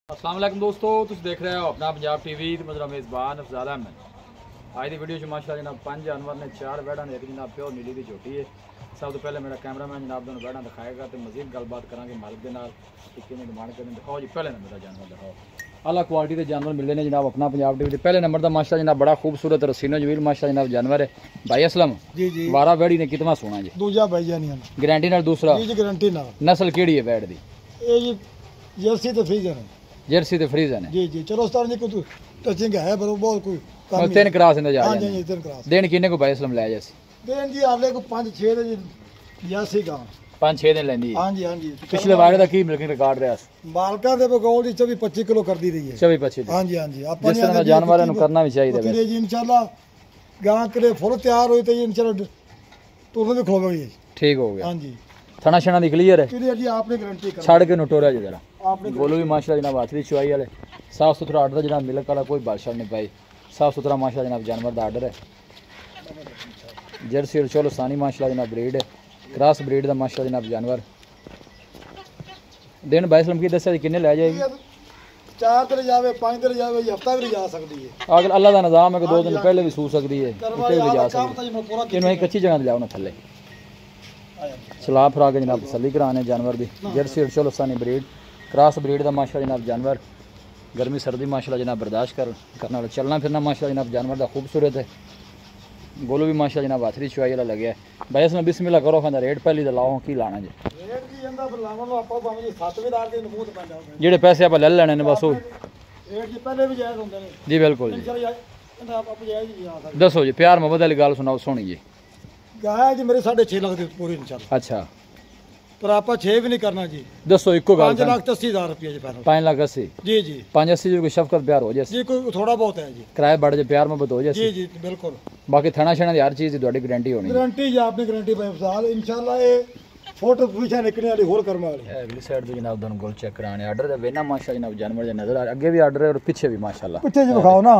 अस्सलाम वालेकुम दोस्तों, तुम देख रहे हो अपना पंजाब टीवी तो मेरा मेज़बान अफजाल अहमद। आज की वीडियो माशाअल्लाह जनाब 5 जानवर ने 4 बैड़ा ने, एक जनाब प्योर नीली की झोटी है। सब तो पहले मेरा कैमरामैन जनाब दोनों बैड़ा दिखाएगा तो मजीद गलबात करांगे मालिक के नाल कि किवें डिमांड करें। दिखाओ जी पहले नंबर का जानवर दिखाओ। अला क्वालिटी के जानवर मिलते हैं जनाब अपना पंजाब टीवी के पहले नंबर का माशाअल्लाह जनाब बड़ा खूबसूरत रसीनो जवील माशाअल्लाह जनाब जानवर है। भाई असलम जी जी वारा बैड़ी ने कितना सोना जी? दूजा भाई जानी गारंटी नाल दूसरा जी गारंटी ना। नस्ल केड़ी है बैड़ दी? ये जी जर्सी तो फ्रीजर है जर्सी ते फ्रीजन है जी जी। चलो उस्ताद जी को टचिंग है पर बहुत कोई काम नहीं। तीन क्रॉस इंदा जा हां रहे जी तीन क्रॉस दिन किन्ने को भाई असलम ले जैसे देन जी आले को 5 6 दे जी 82 का 5-6 दिन लेंदी है। हां जी हां जी। पिछले वारे दा की मिल्किंग रिकॉर्ड रहा मालका दे बगौल दी 24 25 किलो कर दी रही है। 24-25 हां जी हां जी। जिस तरह का जानवर है करना भी चाहिए वैसे जी इंशाल्लाह गां के फुल तैयार होई तो इंशाल्लाह तुरंत भी खोवेगी। ठीक हो गया। हां जी थना शना दी क्लियर है क्लियर जी आपने गारंटी कर छड़ के नटोरा जी जरा आपने बोलो भी माशाल्लाह जनाब हाथरी चुआई वाले साफ सुथरा आर्डर जनाब मिलक वाला कोई बादशाह नहीं पाई साफ सुथरा माशाल्लाह जनाब जानवर का आर्डर है। जर्सी और चोलोसानी माशाल्लाह जनाब ब्रीड है क्रॉस ब्रीड का माशाल्लाह जनाब जानवर। दिन भाई सलम की दस्या किन्ने ले जाएगी? 4 दिन जावे 5 दिन जावे हफ्ता भी जा सकती है। अगर अल्लाह का निज़ाम है कि 2 दिन पहले भी सू सकती है उते भी जा सकती है। इन्होंने कच्ची जगह जाओ ना थले सलाह फरा के जनाब तसली कराने जानवर की। जर्सी और चोलोसानी ब्रीड क्रॉस ब्रीड का माशाल्लाह जनाब जानवर। गर्मी सर्दी माशाल्लाह जनाब बर्दाश्त करने वाला चलना फिरना माशाल्लाह जनाब जानवर का खूबसूरत है। गोलू भी माशाल्लाह जनाब हाथरी चुआई वाला लगे भाई इसमें बिस्मिल्लाह करो खाना रेट पहली तो लाओ की लाना जी रेट की जंदा पर लावन लो आपा भाਵੇਂ 7वेदार ਦੇ ਨਮੂਦ ਪੈਂਦਾ ਹੋਵੇ ਜਿਹੜੇ ਪੈਸੇ ਆਪਾਂ ਲੈ ਲੈਣੇ ਨੇ ਬਸ ਉਹ रेट जी पहले भी जायज ਹੁੰਦੇ ਨੇ जी बिल्कुल जी। इंशाल्लाह आप जायज ही आ सकते दसो जी प्यार मोहब्बत वाली गल सुनाओ सोनी जी। गाय जी मेरे 6.5 लाख ਦੀ ਪੂਰੀ इंशाल्लाह अच्छा पर आप 6 भी नहीं करना जी। दसो इको गल 5,80,000 रुपया जी फाइनल 5,80,000 जी जी 5,80,000 जो कोई शफकत प्यार हो जाए जी कोई थोड़ा बहुत है जी किराए बढ़ जाए प्यार मोहब्बत हो जी जाए जी बिल्कुल बाकी थना शना की हर चीज़ की थोड़ी गारंटी होनी है। गारंटी जी आपने गारंटी भाई साल इंशाल्लाह ये फोटो पूछा निकलने वाली होर करने वाली अगली साइड तो जनाब दोनों गोल चेक कराने आर्डर है वेना माशाल्लाह जनाब जानवर जो नजर आ रहा अगे भी आर्डर है और पीछे भी माशाल्लाह पीछे जी दिखाओ ना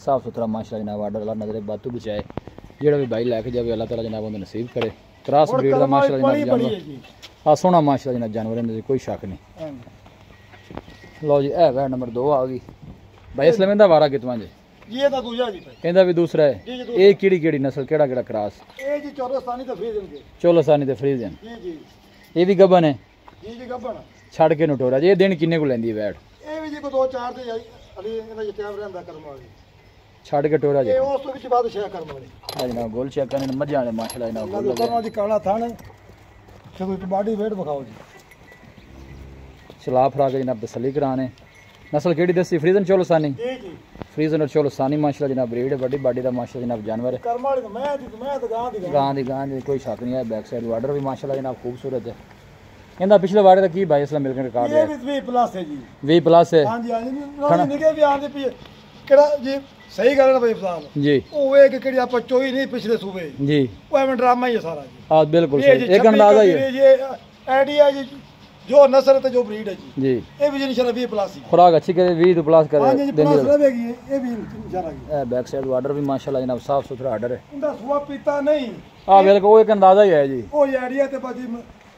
साफ सुथरा माशाल्लाह जनाब आर्डर अल्लाह नजर बातू बचाए जेड़ा भी भाई लैके जाए अल्लाह ताला जनाब उन्हें नसीब करे। क्रॉस ब्रीड का माशाल्लाह जनाब जानवर हाँ सोना माशाल्लाह जनाब जानवर इनमें कोई शक नहीं। लो जी ए वह नंबर 2 आ गई भाई इसलिए इंदा वारा कितना जी? ये तो दूजा जी भाई इंदा भी दूसरा है। जी जी ये केड़ी नस्ल केड़ा क्रॉस? ये जी चौरस्तानी तो फ्रीजन के चोलोसानी ते फ्रीजन जी जी ये भी गबन है जी जी गब्बन छड़ के नटोरा जी। ये दिन किन्ने को लेंदी बैठ? ये भी जी को 2-4 ਤੇ ਅਲੀ ਇਹਨਾਂ ਦੇ ਟਾਈਮ ਰਹਿੰਦਾ ਕਰਮ ਵਾਲੀ छड़ के टोरा जी ਇਹ ਉਸ ਤੋਂ ਵਿੱਚ ਬਾਅਦ ਸ਼ੇਅਰ ਕਰਮ ਵਾਲੀ आ जनाब गोल चेक करने मजा आने माशाल्लाह जनाब गोल लगे। ਕਰਮ ਦੀ ਕਾਲਾ ਥਣ ਤੇ ਕੋਈ ਬਾਡੀ ਵੇਟ ਵਿਖਾਓ ਜੀ। चला फरा के जनाब तसली कराने नस्ल केड़ी दसी? फ्रीजन चोलोसानी ਜੀ ਜੀ फ्रीजन और चोलोसानी माशाल्लाह जनाब ब्रीड है बड़ी बाडी दा माशाल्लाह जनाब जानवर है। ਕਰਮ ਵਾਲੀ ਮੈਂ ਤਾਂ ਗਾਂ ਦੀ गां दी कोई शक नहीं है। बैक साइड वार्डर भी माशाल्लाह जनाब खूबसूरत है। इंदा पिछले वारे दा की भाई इसला मिलकर रिकॉर्ड ये है भी 20+ है जी 20+ है हाँ जी हाँ जी नॉन निके भी आंदे पई ਕਿਹੜਾ ਜੀ ਸਹੀ ਗੱਲ ਹੈ ਭਾਈ ਫਸਾਲ जी ਉਹ ਇਹ ਕਿ ਕਿਹੜੀ ਆਪਾਂ ਚੋਈ ਨਹੀਂ ਪਿਛਲੇ ਸੂਬੇ जी ਉਹ ਐਵੇਂ ਡਰਾਮਾ ਹੀ ਹੈ ਸਾਰਾ ਜੀ। हाँ बिल्कुल ये सही जी एक अंदाजा ही है ये आइडिया जी जो नस्ल है जो ब्रीड है जी जी। ये भी इंशाल्लाह 20+ ही खुराक अच्छी करे 20+ करे हाँ जी दिन प्लस रहेगी ये भी इंशाल्लाह जी। ए बैक साइड वार्डर भी माशाल्लाह जनाब साफ सुथरा आर्डर है। इंदा सुआ पीता नहीं हाँ बिल्कुल वो एक अंदाजा ही है जी। ਉਹ ਆਈਡੀਆ ਤੇ ਬਾਜੀ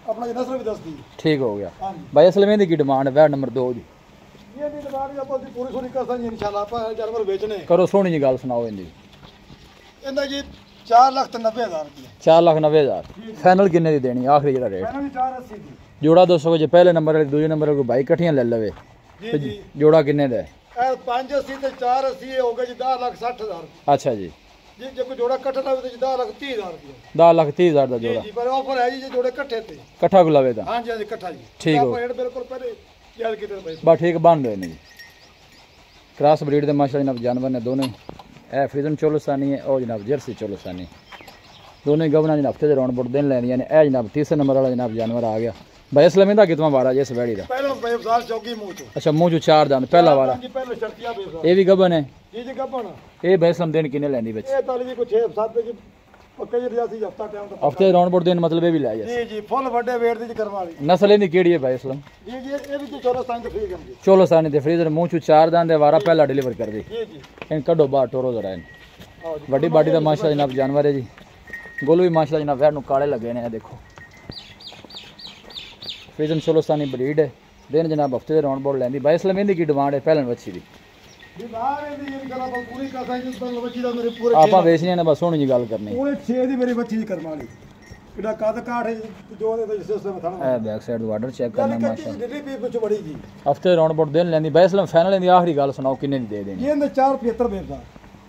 ਆਪਣਾ ਨਸਲ ਵੀ ਦੱਸਦੀ ठीक हो गया ਹਾਂ ਜੀ। भाई असल में की डिमांड है वह नंबर 2 जी ਇਹ ਦੀ ਦੁਕਾਨ ਵੀ ਆਪਾਂ ਦੀ ਪੂਰੀ ਸੋਨੀ ਕਸਾਂ ਜੀ ਇੰਸ਼ਾਅੱਲਾ ਆਪਾਂ ਜਾਨਵਰ ਵੇਚਣੇ करो सोनी जी गल सुनाओ इनकी। ਇਹਦਾ ਜੀ 4,90,000 ਰੁਪਏ 4,90,000 फाइनल किन्ने दी देनी आखिरी जरा रेट? ਮੈਨੂੰ ਵੀ 480 ਦੀ जोड़ा 200 जे पहले नंबर वाले दूसरे नंबर वाले भाई इकट्ठियां ले लवे ਜੀ ਜੀ जोड़ा किन्ने दा है? ਇਹ 580 ਤੇ 480 ਇਹ ਹੋ ਗਿਆ ਜੀ 10,60,000 अच्छा जी ਜੀ ਜੇ ਕੋਈ ਜੋੜਾ ਇਕੱਠਾ ਲਾਵੇ ਤਾਂ ਜੀ 10,30,000 ਰੁਪਏ 10,30,000 ਦਾ ਜੀ जोड़ा ਜੀ ਪਰ ਆਫਰ ਹੈ ਜੀ ਜੇ ਜੋੜੇ ਇਕੱਠੇ ਤੇ इकट्ठा को लवे दा ਹਾਂਜੀ ਹਾਂਜੀ ਇਕੱਠਾ ਜੀ ਠੀਕ ਹੋ। ਆਪਾਂ ਰੇਟ ਬਿਲਕੁਲ ਪਹਿਲੇ ਯਾਦ ਕੀਤੇ ਭਾਈ बस ठीक बन रहे ने जी। क्रॉस ब्रीड दे माशाल्लाह जनाब जानवर ने दोनों ए फ्रीजन चोलोसानी है और जनाब जर्सी चोलोसानी दोनों ही गवना जनाब हफ्ते दे राउंड बोर्ड दिन लेंदियां ने ए जनाब तीसरे नंबर वाला जनाब जानवर आ गया भाई इसलिए दा कितना वारा जी इस वैड़ी दा? ਪਹਿਲਾਂ ਬੇਫਜ਼ਾਲ ਚੌਕੀ ਮੂੰਹ ਤੋਂ अच्छा मुंह जो 4 दांत पहला वारा ਜੀ ਪਹਿਲੇ ਸ਼ਰਤੀਆ ਬੇਫਜ਼ਾਲ ये भी गबन है ਜੀ ਜੀ ਗੱਪਣ ये भाई इसलिए दिन किन्ने लेंदी बच ਇਹ ਤਾਲੀ ਜੀ ਕੋਈ 6-7 ਜੀ ਪੱਕੇ ਜੀ ਰਿਆਸੀ ਹਫਤਾ ਟਾਈਮ ਤੋਂ हफ्ते दे राउंड बोर्ड दिन मतलब ये भी ले जा ਜੀ ਜੀ ਫੁੱਲ ਵੱਡੇ ਵੇਟ ਦੀ ਕਰਮ ਵਾਲੀ नस्ल इनकी केड़ी है भाई इसलिए? ਜੀ ਜੀ ਇਹ ਵੀ ਜੀ 14 ਤੇ ਫ੍ਰੀ ਜਾਂਦੀ चोलोसानी ते फ्रीजर मुंह चू 4 दांत दे वारा पहला डिलीवर कर दी ਜੀ ਜੀ इन कड्डो बाहर टोरो जरा इन ਆਓ ਜੀ वड्डी बाडी दा माशाल्लाह जनाब जानवर है जी। गोलू भी माशाल्लाह जनाब वैर नु काले लगे ने देखो फ्रीजन चोलोसानी ब्रीड है दिन जनाब हफ्ते के राउंड बोर्ड लेंदी। बाईस लमेंदी की डिमांड है पहलन बच्ची दी आप वेचनी ने बस सोहनी जी गल करनी पूरे 6 दी मेरी बच्ची दी करम वाली किड़ा कद काठ है जो दे सिस्टम था ए बैक साइड वाटर चेक करना माशाल्लाह दिल्ली भी कुछ बड़ी जी हफ्ते राउंड बोर्ड दिन लेंदी। बाईस लम फाइनल लेंदी। आखिरी गल सुनाओ किन्ने दी दे देनी? ये 475 बेचदा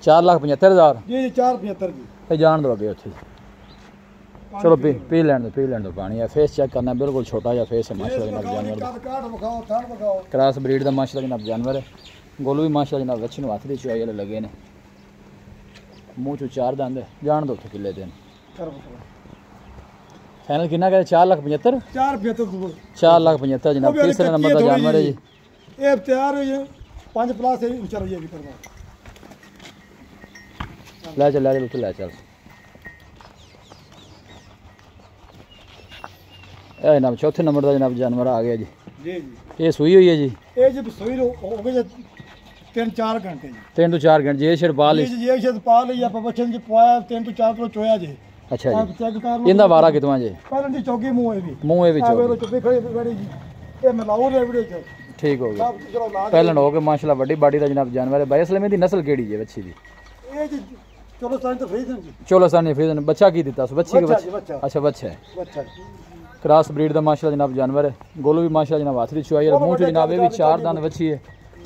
4,75,000 जी 475 जी ए जान दो अगे उत्थे चलो पी लैन दो पानी है। फेस चेक करना बिल्कुल छोटा जा फेस है माशाल्लाह जनाब जानवर दा कद काठ दिखाओ थान दिखाओ क्रॉस ब्रीड दा माशाल्लाह जनाब जानवर है। गोलू भी माशाल्लाह जनाब वच्छ नु हाथ दी चुआई वाले लगे ने मुंह चो 4 दंद जान दो उत्थे किले दिन फाइनल कितना कहते 4,75,000 4,75,000 जनाब। तीसरे नंबर का जानवर है जी ये तैयार हो 5 प्लस है ऊंचा रही है करवा ले चल ले चल ए जनाब चौथे नंबर का जनाब जानवर आ गया जी जी ये सुई हुई है जी ये जब सोई हो गए 3-4 घंटे जी 3 ਤੋਂ 4 घंटे ये शेर पा ली ये शेर पा ली आप बच्चन जी पवाया 3 ਤੋਂ 4 किलो चोया जी अच्छा आप जी चेक कर लो इंदा वारा कितना जी पहले जी चौकी मुंह है भी मुंह है आ विच वेरो चुप्पी खड़ी बड़ी जी ये मिलाओ रे वीडियो च ठीक हो गया सब चलो ला पहलन हो के माशाल्लाह बड़ी बाडी दा जनाब जानवर है। बाईस लमे दी नस्ल केड़ी है बच्ची दी? ये जी चलो साइन तो फ्रीज जी चोलासानी फ्रीजन बच्चा की दिता बच्ची के बच्चा जी बच्चा बच्चा अच्छा बच्चा है बच्चा क्रॉस ब्रीड दा माशाल्लाह जनाब जानवर है। गोलू भी माशाल्लाह जनाब हाथ दी चुआई है मुंह च जनाब ये भी 4 दंद बच्ची है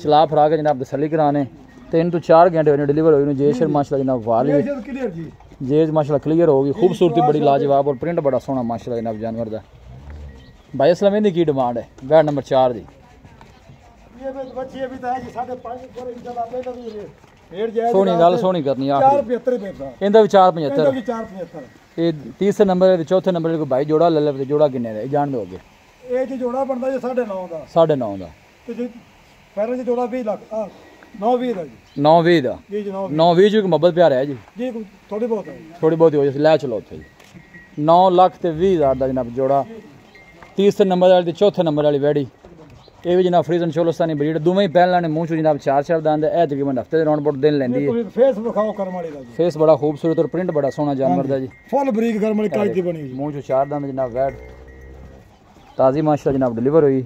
चला फरा के जनाब तसल्ली कराने 3 ਤੋਂ 4 घंटे होने डिलीवर हुई नु जेशर माशाल्लाह जनाब वाली ये शेर क्लियर जी जेज माशाल्लाह क्लियर होगी खूबसूरती बड़ी लाजवाब और प्रिंट बड़ा सोहना माशाल्लाह जनाब जानवर दा। बाईस लमे दी की डिमांड है बैड नंबर 4 दी? ये बच्ची अभी तो है जी 5.5 पर इंशाल्लाह पहले भी रेट जायज सोहनी गल सोहनी करनी आ 475 बेचदा इंदा भी 4,75 इंदा भी 475 ये तीसरे नंबर है चौथे नंबर कोई भाई जोड़ा ले ले ते जोड़ा किन्ने दा जान दोगे? ये जी जोड़ा बनदा जी 9.5 ਦਾ 9.5 ਦਾ ਤੇ ਜੀ ਪਹਿਲਾਂ ਜੀ ਜੋੜਾ 20 ਲੱਖ 9-20 ਦਾ ਜੀ 9-20 ਦਾ ਜੀ ਜੀ 9 9-20 ਚ ਮੁਹੱਬਤ ਪਿਆਰ ਹੈ ਜੀ ਜੀ ਥੋੜੀ ਬਹੁਤ ਹੈ ਥੋੜੀ ਬਹੁਤੀ ਹੋ ਜਾਏ ਲੈ ਚਲੋ ਉੱਥੇ ਜੀ 9 ਲੱਖ ਤੇ 20,000 ਦਾ ਜਨਾਬ ਜੋੜਾ। ਤੀਸਰੇ ਨੰਬਰ ਵਾਲੀ ਤੇ ਚੌਥੇ ਨੰਬਰ ਵਾਲੀ ਵੈੜੀ ਇਹ ਵੀ ਜਨਾਬ ਫਰੀਜ਼ਨ ਚੋਲਸਤਾਨੀ ਬਰੀਡ ਦੋਵੇਂ ਪਹਿਲਾਂ ਨੇ ਮੂੰਹ ਚ ਜਨਾਬ 4-4 ਦੰਦ ਇਹ ਤਕਰੀਬਨ ਹਫਤੇ ਦੇ ਰਾਉਂਡ ਬੋਟ ਦਿਨ ਲੈਂਦੀ ਹੈ। ਫੇਸ ਵਿਖਾਓ ਕਰਮ ਵਾਲੀ ਦਾ ਜੀ ਫੇਸ ਬੜਾ ਖੂਬਸੂਰਤ ਔਰ ਪ੍ਰਿੰਟ ਬੜਾ ਸੋਹਣਾ ਜਾਨਵਰ ਦਾ ਜੀ ਫੁੱਲ ਬਰੀਕ ਕਰਮ ਵਾਲੀ ਕਾਜ ਦੀ ਬਣੀ ਜੀ ਮੂੰਹ ਚ 4 ਦੰਦ ਜਨਾਬ ਵੈੜ ਤਾਜ਼ੀ ਮਾਸ਼ਾਅੱਲਾ ਜਨਾਬ ਡਿਲੀਵਰ ਹੋਈ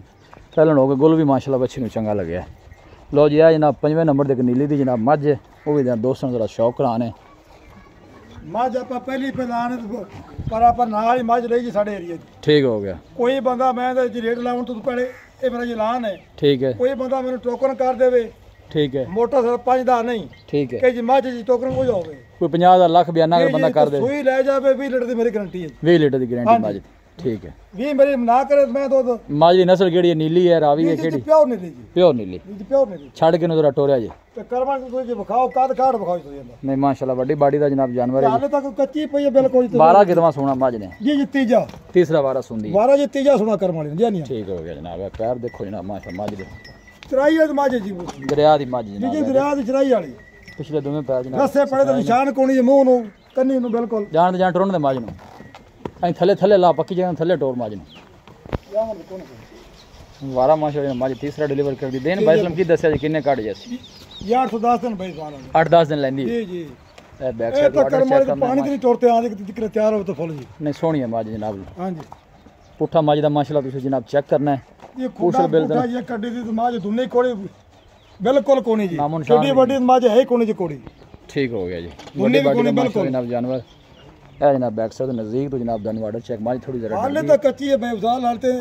ਪਹਿਲਾਂ ਹੋ ਕੇ ਗੁੱਲ ਵੀ ਮਾਸ਼ਾਅੱਲਾ ਬੱਚੀ ਨੂੰ ਚੰਗਾ ਲੱਗਿਆ। लो जी है जनाब 5वें नंबर तक नीली दी जनाब मझ है वो भी दोस्तों जरा शौक कराने मझ आप पहली पहलान पर आप नाल ही मझ रही जी साढ़े एरिया ठीक हो गया। कोई बंदा मैं रेट लाऊं तो पहले ये मेरा ऐलान है ठीक है कोई बंदा मैंने टोकन कर देवे ठीक है मोटा सर 5,000 नहीं ठीक है कि मझ जी टोकन हो जाओगे कोई 50,000 लाख बयाना अगर बंदा कर दे सुई ले जावे 20 लीटर दी मेरी गारंटी है 20 लीटर दी गारंटी मझ ठीक है 20 मेरी ना करे मैं दो मझ दी नस्ल केड़ी है नीली है रावी है केड़ी प्योर नीली जी प्योर नीली जी प्योर नीली छड़ के जरा टोरिया जी ते करवा तो जी दिखाओ काद काट दिखाओ तो नहीं माशाल्लाह बड़ी बाडी दा जनाब जानवर है हाले तक कच्ची पई है बिल्कुल 12 कितवा सोना मझ ने जी जी तीजा तीसरा वारा सुंदी 12 जी तीजा सोना करम वाली जी नहीं ठीक हो गया जनाब पैर देखो जनाब माशाल्लाह मझ दे चराई है मझ जी दरिया दी मझ जी जनाब दरिया दी चराई वाली पिछले दोवें पैर जनाब रस्से पड़े तो निशान कोनी मुंह नु कन्नी नु बिल्कुल जान जान टुरन दे मझ नु अं थले थले ला पक्की जगह थले टोर मझ नु वारा माशाल्लाह मझ तीसरा डिलीवर कर दी देन भाई की दस्या जी किन्ने काट जैसे 810 दिन भाई साल 8-10 दिन लेंदी जी जी ए बैक ए साइड तो वाटर करम चेक वाली करना पानी नहीं टोरते आंदे कि तैयार हो तो फुल जी नहीं सोहनी है मझ जनाब हां जी पुठा मझ दा माशाल्लाह तुसी जनाब चेक करना है ये खूटा पुठा ये कड्डी दी मझ दुन्ने कोड़ी बिल्कुल कोनी जी छोटी बड़ी मझ है कोनी जी कोड़ी ठीक हो गया जी बड़ी बड़ी माशाल्लाह जनाब जानवर है जनाब बैक साइड नजदीक तो जनाब दन वाटर चेक मझ थोड़ी जरा हाले तो कच्ची है बेवसाल हालते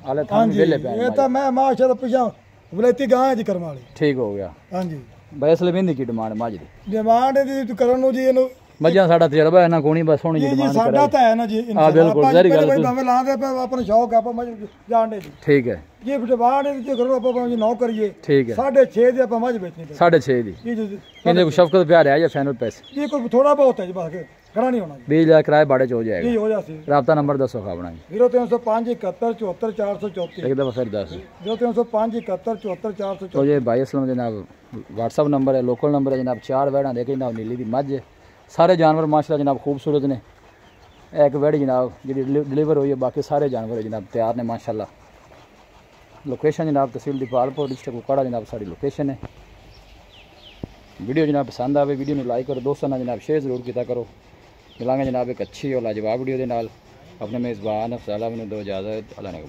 हाले थान वेले पे ये तो मैं माशा पीछा वलैती गां जी करम वाली ठीक हो गया हां जी बैस लेंदी की डिमांड मझ दी डिमांड दी करन नु जी इनु मझां साडा तजर्बा है ना कोनी बस सोनी जी डिमांड साडा तो है ना जी हां बिल्कुल जरी गल भावे लांदे पे अपना शौक है मझ जानने जी ठीक है ये डिमांड दी करो आप जी 9 करिए ठीक है 6.5 दी आप मझ बेचनी 6.5 दी जी जी इन्हें को शफकत प्यार है या फाइनल पैसे ये कोई थोड़ा बहुत है जी बस खड़ा नहीं होना जी 20,000 किराए बाड़े च हो जाएगा जी हो जासी राब्ता नंबर दसो खावना 0305 71 74 434 एक दफा फिर दस 0305 71 74 434 तो ये भाई असलम जनाब व्हाट्सअप नंबर है लोकल नंबर है जनाब 4 वैड़ा देखे जनाब नीली दी मझ सारे जानवर माशाल्लाह जनाब खूबसूरत ने एक वैड़ी जनाब जी डिलीवर हुई है बाकी सारे जानवर जनाब तैयार ने माशाल्लाह लोकेशन जनाब तहसील दीपालपुर डिस्ट्रिक्ट कुपवाड़ा जनाब सारी लोकेशन है। वीडियो जनाब पसंद आवे वीडियो में लाइक करो दोस्तों ना जनाब शेयर जरूर किया करो। मिलांगे जनाब एक अच्छी और लाजवाब वीडियो के नाल अपने मेज़बान अफज़ल दो इजाज़त अल्लाह ने